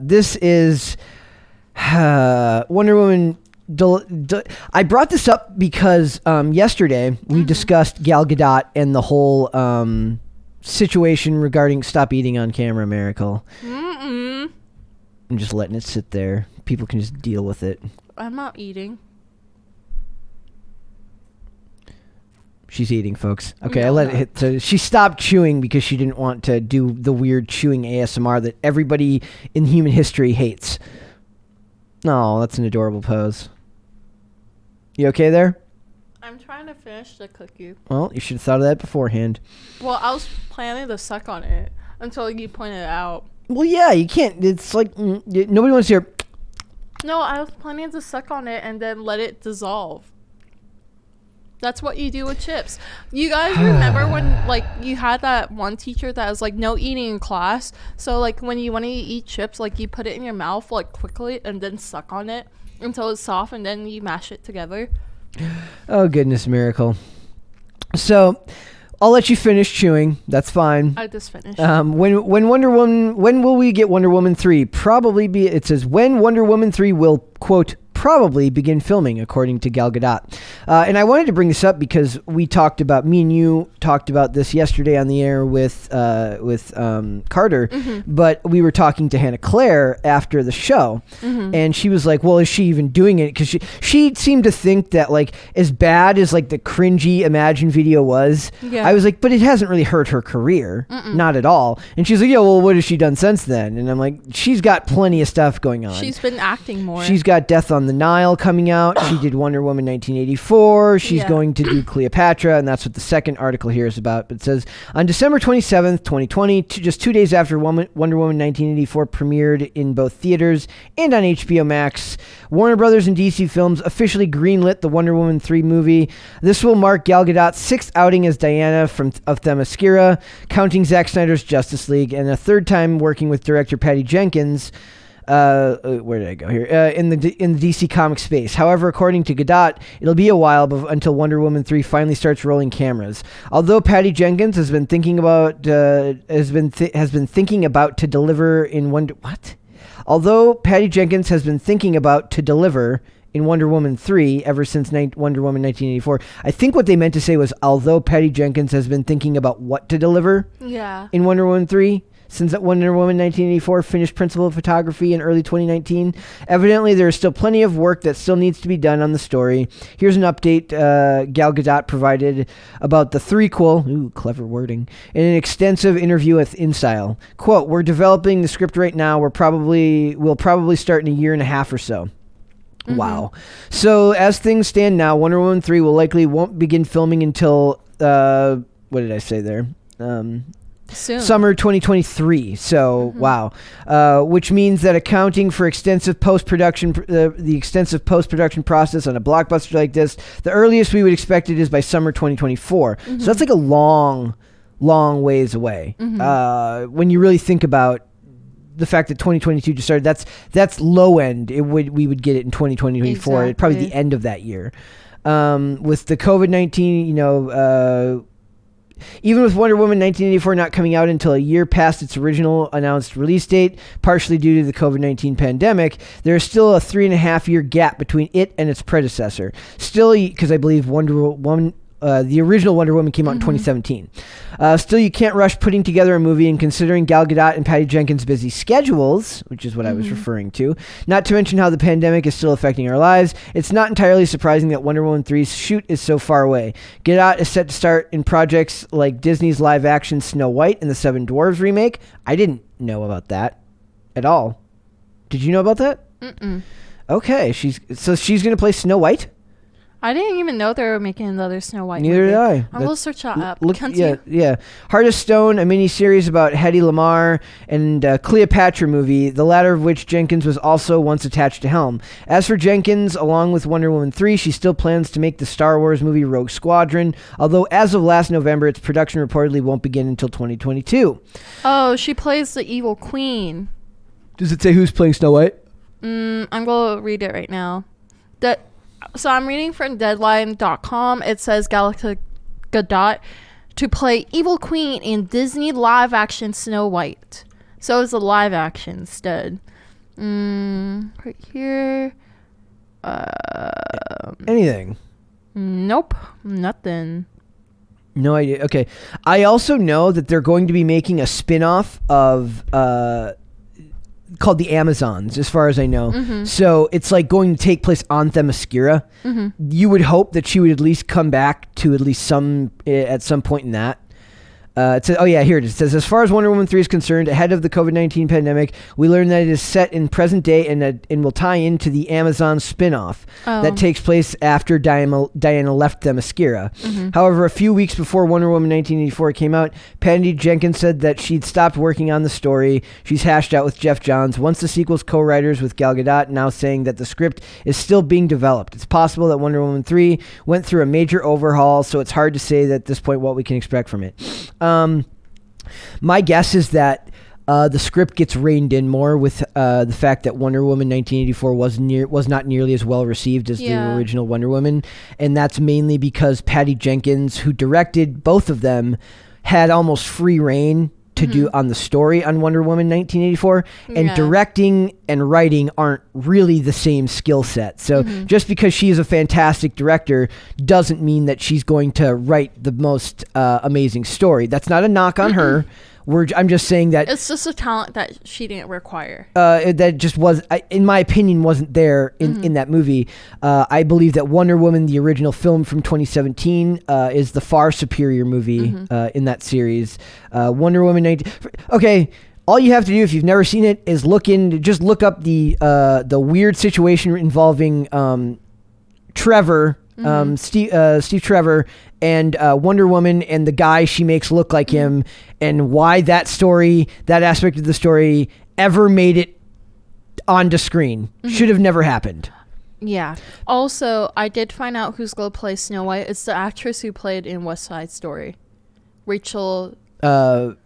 This is Wonder Woman. I brought this up because yesterday we discussed Gal Gadot and the whole situation regarding stop eating on camera, Miracle. I'm just letting it sit there. People can just deal with it. I'm not eating. She's eating, folks. Okay, I let it hit. So she stopped chewing because she didn't want to do the weird chewing ASMR that everybody in human history hates. Oh, that's an adorable pose. You okay there? I'm trying to finish the cookie. Well, you should have thought of that beforehand. Well, I was planning to suck on it until you pointed it out. Well, yeah, you can't. It's like nobody wants to hear. No, I was planning to suck on it and then let it dissolve. That's what you do with chips. You guys remember when, like, you had that one teacher that was like, no eating in class? So, like, when you want to eat chips, like, you put it in your mouth, like, quickly and then suck on it until it's soft and then you mash it together. Oh, goodness, Miracle. So, I'll let you finish chewing. That's fine. I just finished. When will we get Wonder Woman 3? It says, when Wonder Woman 3 will, quote, probably begin filming, according to Gal Gadot. And I wanted to bring this up because me and you talked about this yesterday on the air with Carter, but we were talking to Hannah Claire after the show, and she was like, well, is she even doing it? Because she seemed to think that, like, as bad as, like, the cringy Imagine video was, I was like, but it hasn't really hurt her career. Not at all. And she's like, yeah, well, what has she done since then? And I'm like, she's got plenty of stuff going on. She's been acting more. She's got Death on the Nile coming out. She did Wonder Woman 1984. She's going to do Cleopatra, and that's what the second article here is about. But it says, on December 27th, 2020, just 2 days after Wonder Woman 1984 premiered in both theaters and on HBO Max, Warner Brothers and DC Films officially greenlit the Wonder Woman 3 movie. This will mark Gal Gadot's sixth outing as Diana of Themyscira, counting Zack Snyder's Justice League, and a third time working with director Patty Jenkins. Where did I go here? In the DC comic space. However, according to Gadot, it'll be a while until Wonder Woman 3 finally starts rolling cameras. Although Patty Jenkins has been thinking about to deliver in Wonder in Wonder Woman 3 ever since Wonder Woman 1984. I think what they meant to say was, although Patty Jenkins has been thinking about what to deliver in Wonder Woman 3 since Wonder Woman 1984 finished principal photography in early 2019. Evidently, there is still plenty of work that still needs to be done on the story. Here's an update Gal Gadot provided about the threequel, ooh, clever wording, in an extensive interview with InStyle. Quote, we're developing the script right now. We'll probably start in a year and a half or so. Wow. So as things stand now, Wonder Woman 3 won't begin filming until, what did I say there? Soon. Summer 2023. So, wow. Which means that accounting for extensive post-production, the extensive post-production process on a blockbuster like this, the earliest we would expect it is by summer 2024. So that's like a long ways away. When you really think about the fact that 2022 just started, that's low end. We would get it in 2024, exactly. Probably the end of that year. With the COVID-19, even with Wonder Woman 1984 not coming out until a year past its original announced release date, partially due to the COVID-19 pandemic, there is still a 3.5-year gap between it and its predecessor. Still, because I believe the original Wonder Woman came out in 2017. Still, you can't rush putting together a movie, and considering Gal Gadot and Patty Jenkins' busy schedules, which is what I was referring to, not to mention how the pandemic is still affecting our lives, it's not entirely surprising that Wonder Woman 3's shoot is so far away. Gadot is set to start in projects like Disney's live-action Snow White and the Seven Dwarfs remake. I didn't know about that at all. Did you know about that? Okay, she's going to play Snow White? I didn't even know they were making another Snow White Neither movie. did I. I will search that up. Yeah. Heart of Stone, a mini-series about Hedy Lamarr, and Cleopatra movie, the latter of which Jenkins was also once attached to helm. As for Jenkins, along with Wonder Woman 3, she still plans to make the Star Wars movie Rogue Squadron, although as of last November, its production reportedly won't begin until 2022. Oh, she plays the evil queen. Does it say who's playing Snow White? I'm going to read it right now. So I'm reading from Deadline.com. It says Gal Gadot to play Evil Queen in Disney live-action Snow White. So it's a live-action instead. Right here. Anything? Nope, nothing. No idea. Okay. I also know that they're going to be making a spin-off of called the Amazons, as far as I know. So it's like going to take place on Themyscira. You would hope that she would at least come back to at least at some point in that. It says, oh yeah, here it is. It says, as far as Wonder Woman 3 is concerned, ahead of the COVID-19 pandemic, we learned that it is set in present day and will tie into the Amazon spin-off that takes place after Diana left Themyscira. However, a few weeks before Wonder Woman 1984 came out, Patty Jenkins said that she'd stopped working on the story she's hashed out with Jeff Johns once the sequel's co-writers with Gal Gadot now saying that the script is still being developed. It's possible that Wonder Woman 3 went through a major overhaul, so it's hard to say at this point what we can expect from it. My guess is that the script gets reined in more with the fact that Wonder Woman 1984 was not nearly as well received as the original Wonder Woman, and that's mainly because Patty Jenkins, who directed both of them, had almost free reign to do on the story on Wonder Woman 1984, and directing and writing aren't really the same skill set. So just because she is a fantastic director doesn't mean that she's going to write the most amazing story. That's not a knock on her. I'm just saying that it's just a talent that she didn't require. That just was, in my opinion, wasn't there in that movie. I believe that Wonder Woman, the original film from 2017, is the far superior movie in that series. Wonder Woman 19. Okay, all you have to do if you've never seen it is look up the weird situation involving Trevor. Steve Trevor and Wonder Woman and the guy she makes look like him, and why that aspect of the story ever made it onto screen. Should have never happened. Yeah. Also, I did find out who's going to play Snow White. It's the actress who played in West Side Story. Rachel, not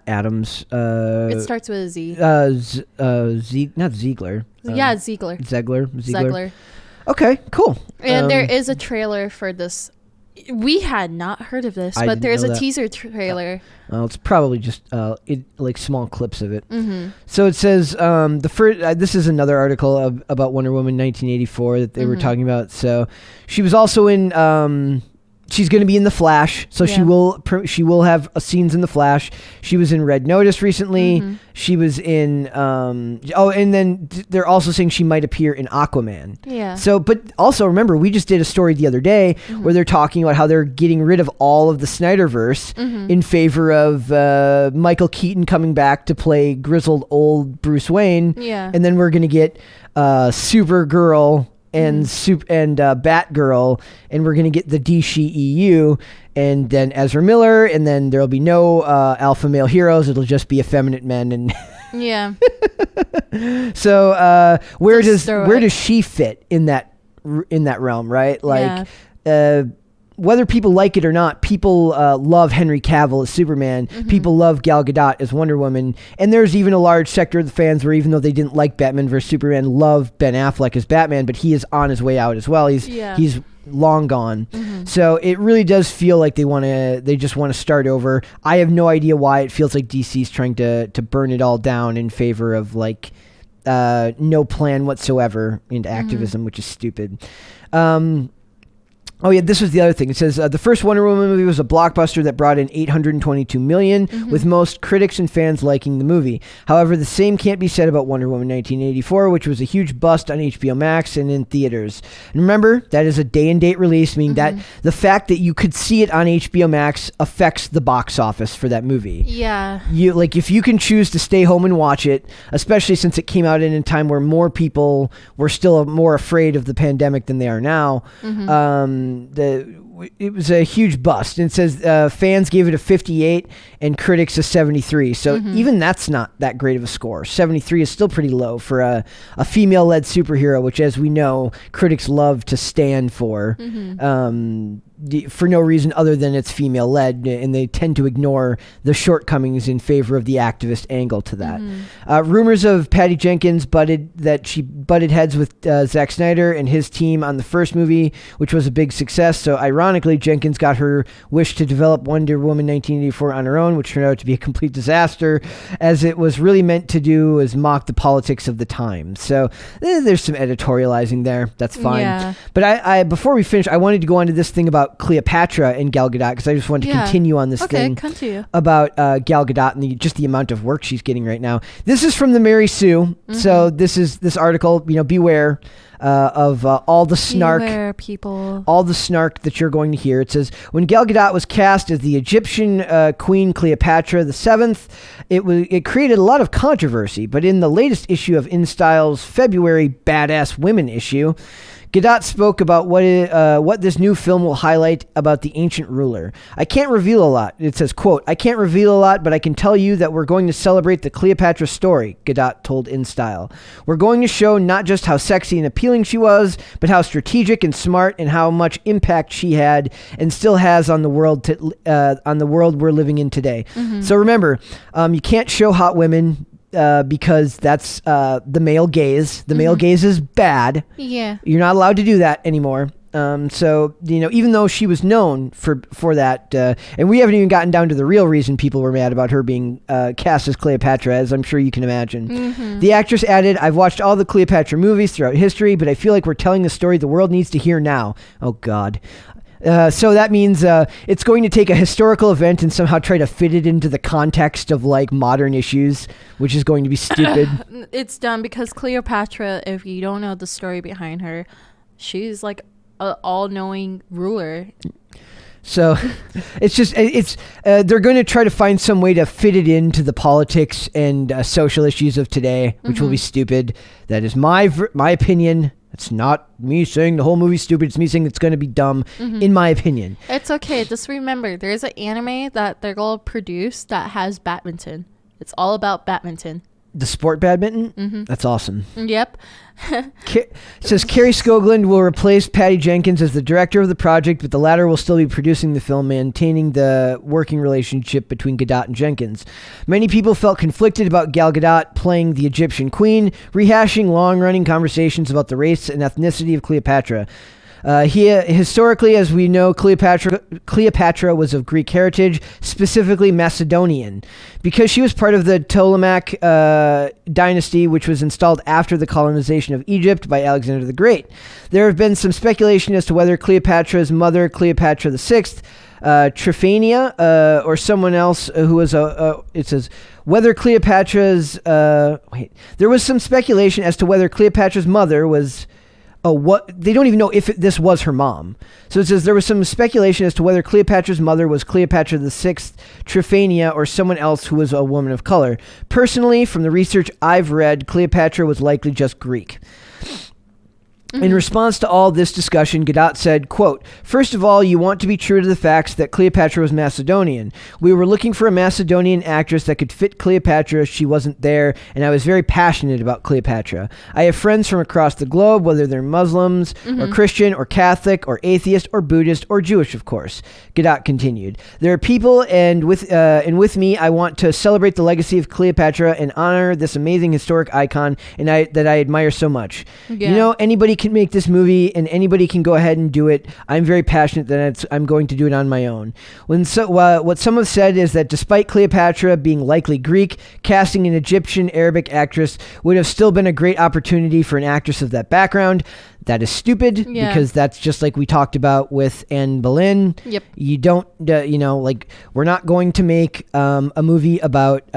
Adams. It starts with a Z. Not Ziegler. Ziegler. Zegler. Okay, cool. And there is a trailer for this. We had not heard of this, but there's a teaser trailer. It's probably just like small clips of it. So it says the first. This is another article about Wonder Woman 1984 that they were talking about. So she was also in. She's going to be in The Flash, so she will have scenes in The Flash. She was in Red Notice recently. She was in and then they're also saying she might appear in Aquaman. Yeah. So, but also remember, we just did a story the other day where they're talking about how they're getting rid of all of the Snyderverse in favor of Michael Keaton coming back to play grizzled old Bruce Wayne. Yeah. And then we're going to get Supergirl and Batgirl, and we're gonna get the DCEU, and then Ezra Miller, and then there'll be no alpha male heroes. It'll just be effeminate men, and yeah. So where does she fit in that realm, right? Like, whether people like it or not, people love Henry Cavill as Superman. People love Gal Gadot as Wonder Woman. And there's even a large sector of the fans where, even though they didn't like Batman vs. Superman, love Ben Affleck as Batman, but he is on his way out as well. He's long gone. So it really does feel like they just want to start over. I have no idea why. It feels like DC's trying to burn it all down in favor of like no plan whatsoever into activism, which is stupid. Oh yeah, this was the other thing. It says the first Wonder Woman movie was a blockbuster that brought in $822 million, with most critics and fans liking the movie. However, the same can't be said about Wonder Woman 1984, which was a huge bust on HBO Max and in theaters. And remember, that is a day-and-date release, meaning that the fact that you could see it on HBO Max affects the box office for that movie. Yeah. If you can choose to stay home and watch it, especially since it came out in a time where more people were still more afraid of the pandemic than they are now. It was a huge bust. And it says fans gave it a 58 and critics a 73. So even that's not that great of a score. 73 is still pretty low for a female-led superhero, which, as we know, critics love to stand for no reason other than it's female-led, and they tend to ignore the shortcomings in favor of the activist angle to that. Rumors of Patty Jenkins butted heads with Zack Snyder and his team on the first movie, which was a big success. So ironically, ironically, Jenkins got her wish to develop Wonder Woman 1984 on her own, which turned out to be a complete disaster, as it was really meant to do was mock the politics of the time. So there's some editorializing there. That's fine. Yeah. But I before we finish, I wanted to go on to this thing about Cleopatra and Gal Gadot, because I just wanted to continue on this thing continue. about Gal Gadot and just the amount of work she's getting right now. This is from the Mary Sue. So this article, beware of all the snark. Beware, people. All the snark that you're going to hear. It says, when Gal Gadot was cast as the Egyptian Queen Cleopatra VII, it created a lot of controversy. But in the latest issue of InStyle's February Badass Women issue, Gadot spoke about what this new film will highlight about the ancient ruler. I can't reveal a lot. It says, quote, I can't reveal a lot, but I can tell you that we're going to celebrate the Cleopatra story, Gadot told InStyle. We're going to show not just how sexy and appealing she was, but how strategic and smart and how much impact she had and still has on the world we're living in today. So remember, you can't show hot women because that's the male gaze. The male gaze is bad. Yeah. You're not allowed to do that anymore. So, even though she was known for that, and we haven't even gotten down to the real reason people were mad about her being cast as Cleopatra, as I'm sure you can imagine. The actress added, I've watched all the Cleopatra movies throughout history, but I feel like we're telling the story the world needs to hear now. Oh, God. So that means it's going to take a historical event and somehow try to fit it into the context of like modern issues, which is going to be stupid. It's done because Cleopatra, if you don't know the story behind her, she's like an all-knowing ruler. So they're going to try to find some way to fit it into the politics and social issues of today, which will be stupid. That is my opinion. It's not me saying the whole movie's stupid. It's me saying it's going to be dumb, in my opinion. It's okay. Just remember, there's an anime that they're going to produce that has badminton. It's all about badminton. The sport badminton? That's awesome. Yep. It says Carrie Skoglund will replace Patty Jenkins as the director of the project, but the latter will still be producing the film, maintaining the working relationship between Gadot and Jenkins. Many people felt conflicted about Gal Gadot playing the Egyptian queen, rehashing long-running conversations about the race and ethnicity of Cleopatra. Historically, as we know, Cleopatra was of Greek heritage, specifically Macedonian. Because she was part of the Ptolemaic dynasty, which was installed after the colonization of Egypt by Alexander the Great. There have been some speculation as to whether Cleopatra's mother, Cleopatra VI, Tryphania, or someone else who was it says whether Cleopatra's there was some speculation as to whether Cleopatra's mother was they don't even know if this was her mom. So it says there was some speculation as to whether Cleopatra's mother was Cleopatra VI, Tryphania, or someone else who was a woman of color. Personally, from the research I've read, Cleopatra was likely just Greek. In response to all this discussion, Gadot said, quote, first of all, you want to be true to the facts that Cleopatra was Macedonian. We were looking for a Macedonian actress that could fit Cleopatra. She wasn't there, and I was very passionate about Cleopatra. I have friends from across the globe, whether they're Muslims or Christian or Catholic or atheist or Buddhist or Jewish, of course. Gadot continued, there are people, and with me, I want to celebrate the legacy of Cleopatra and honor this amazing historic icon that I admire so much. Yeah. Anybody can make this movie and anybody can go ahead and do it. I'm very passionate that I'm going to do it on my own. What some have said is that despite Cleopatra being likely Greek, casting an Egyptian Arabic actress would have still been a great opportunity for an actress of that background. That is stupid because that's just like we talked about with Anne Boleyn. Yep. You don't, we're not going to make a movie about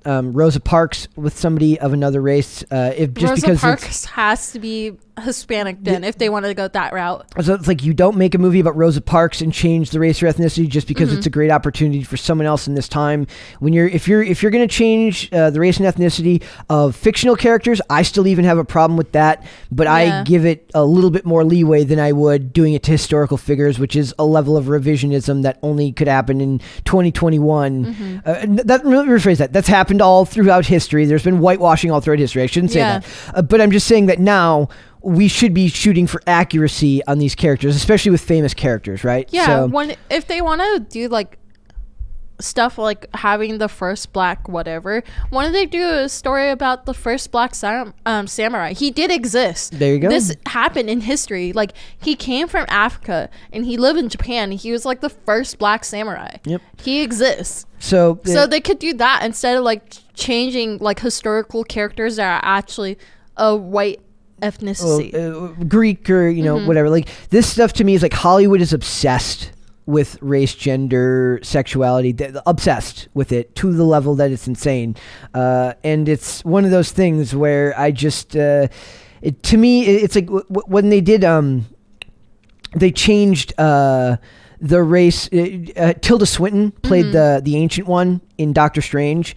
Rosa Parks with somebody of another race. Rosa Parks has to be Hispanic then if they wanted to go that route. So it's like you don't make a movie about Rosa Parks and change the race or ethnicity just because it's a great opportunity for someone else in this time. If you're going to change the race and ethnicity of fictional characters, I still even have a problem with that, but I give it a little bit more leeway than I would doing it to historical figures, which is a level of revisionism that only could happen in 2021. Let me rephrase that. That's happened all throughout history. There's been whitewashing all throughout history. I shouldn't say that. But I'm just saying that now we should be shooting for accuracy on these characters, especially with famous characters, right? Yeah, if they want to do like stuff like having the first black whatever, why don't they do a story about the first black samurai? He did exist. There you go. This happened in history. Like, he came from Africa and he lived in Japan. He was like the first black samurai. Yep. He exists. So they could do that instead of like changing like historical characters that are actually a white ethnicity. Greek or, you know, whatever. Like, this stuff to me is like Hollywood is obsessed with race, gender, sexuality, obsessed with it to the level that it's insane. And it's one of those things where I just, to me, it's like when they did, they changed the race. Tilda Swinton played the ancient one in Doctor Strange.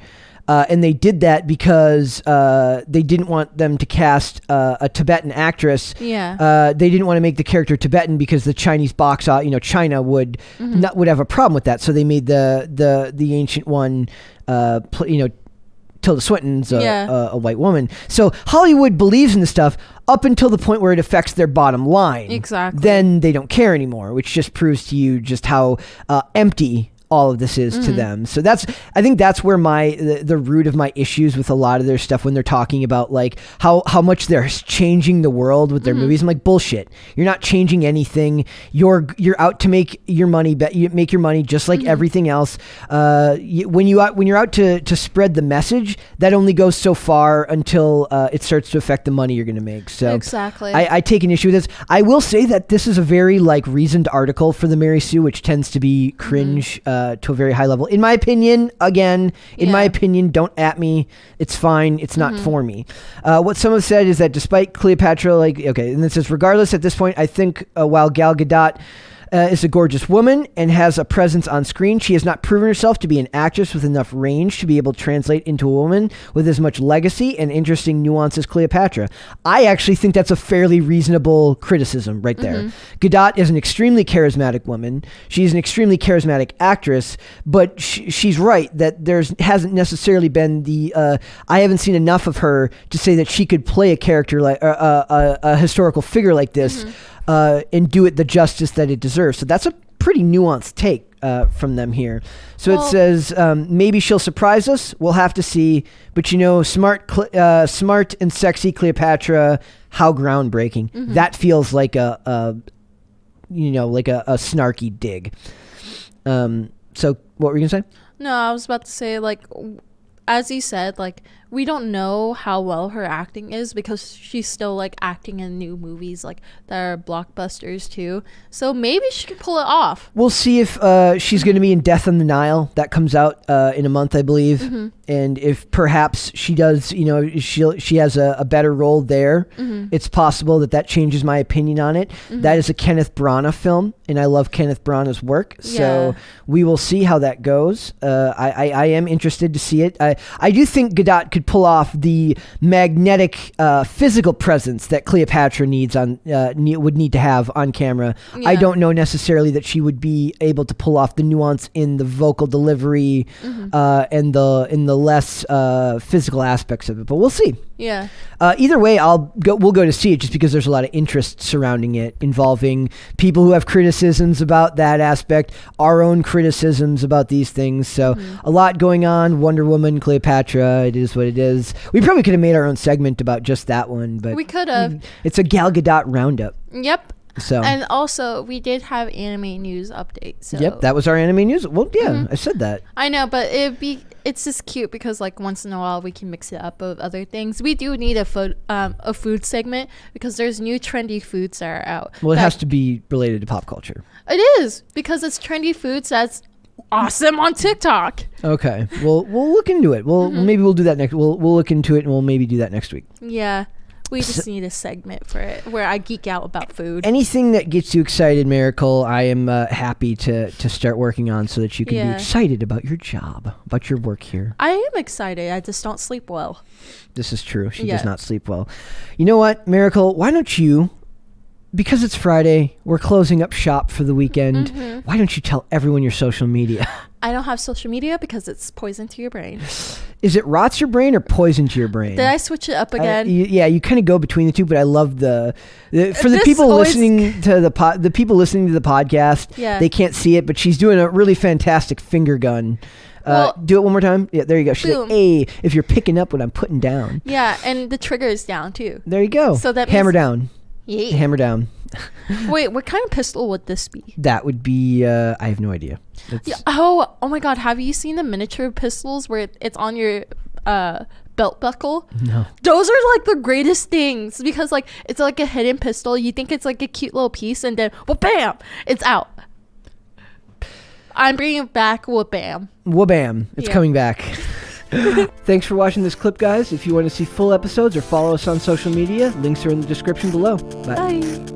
And they did that because they didn't want them to cast a Tibetan actress. Yeah. They didn't want to make the character Tibetan because the Chinese box, China would would have a problem with that. So they made the ancient one, Tilda Swinton's a white woman. So Hollywood believes in this stuff up until the point where it affects their bottom line. Exactly. Then they don't care anymore, which just proves to you just how empty all of this is to them. So I think that's where the root of my issues with a lot of their stuff when they're talking about like how much they're changing the world with their movies. I'm like, bullshit. You're not changing anything. You're out to make your money. You make your money just like everything else. When you're out to spread the message, that only goes so far until it starts to affect the money you're going to make. So exactly. I take an issue with this. I will say that this is a very like reasoned article for the Mary Sue, which tends to be cringe. To a very high level. In my opinion, don't at me. It's fine. It's not for me. What some have said is that despite Cleopatra, and it says, regardless, at this point, I think while Gal Gadot is a gorgeous woman and has a presence on screen, she has not proven herself to be an actress with enough range to be able to translate into a woman with as much legacy and interesting nuance as Cleopatra. I actually think that's a fairly reasonable criticism right there. Gadot is an extremely charismatic woman. She's an extremely charismatic actress, but she's right that hasn't necessarily been I haven't seen enough of her to say that she could play a character like a historical figure like this and do it the justice that it deserves. So that's a pretty nuanced take from them here. So it says, maybe she'll surprise us. We'll have to see. But smart and sexy Cleopatra, how groundbreaking. That feels like a snarky dig. So what were you gonna say? No, I was about to say, like, as you said, like, we don't know how well her acting is because she's still like acting in new movies like that are blockbusters too. So maybe she can pull it off. We'll see if she's going to be in Death on the Nile. That comes out in a month, I believe. And if perhaps she does, she has a better role there. It's possible that changes my opinion on it. That is a Kenneth Branagh film, and I love Kenneth Branagh's work. So we will see how that goes. I am interested to see it. I do think Gadot could pull off the magnetic physical presence that Cleopatra would need to have on camera. I don't know necessarily that she would be able to pull off the nuance in the vocal delivery and the less physical aspects of it, but we'll see. Yeah. Either way, we'll go to see it just because there's a lot of interest surrounding it, involving people who have criticisms about that aspect, our own criticisms about these things. So a lot going on. Wonder Woman, Cleopatra, it is what it is. We probably could have made our own segment about just that one, but we could have. It's a Gal Gadot roundup. Yep. So and also we did have anime news update. So yep, that was our anime news. Well, yeah, I said that. I know, but it's just cute because like once in a while we can mix it up with other things. We do need a food segment because there's new trendy foods that are out. Well, it has to be related to pop culture. It is because it's trendy foods that's awesome on TikTok. Okay, well we'll look into it. Maybe we'll do that next. We'll look into it and we'll maybe do that next week. Yeah. We just need a segment for it where I geek out about food. Anything that gets you excited, Miracle, I am happy to start working on so that you can be excited about your job, about your work here. I am excited. I just don't sleep well. This is true. She does not sleep well. You know what, Miracle? Why don't you, because it's Friday, we're closing up shop for the weekend. Why don't you tell everyone your social media? I don't have social media because it's poison to your brain. Is it rots your brain or poison to your brain? Did I switch it up again? Yeah, you kind of go between the two, but I love for the This people always- listening to the people listening to the podcast. Yeah. They can't see it, but she's doing a really fantastic finger gun. Well, do it one more time. Yeah, there you go. She's like, boom. hey, if you're picking up what I'm putting down. Yeah, and the trigger is down too. There you go. So that hammer means- down. Yeah. Hammer down. Wait, what kind of pistol would this be? That would be. I have no idea. That's, Yeah. Oh my God! Have you seen the miniature pistols where it's on your belt buckle? No. Those are like the greatest things because like it's like a hidden pistol. You think it's like a cute little piece, and then well, bam, it's out. I'm bringing it back. Well, bam. Wabam. It's Yeah. coming back. Thanks for watching this clip, guys. If you want to see full episodes or follow us on social media, links are in the description below. Bye. Bye.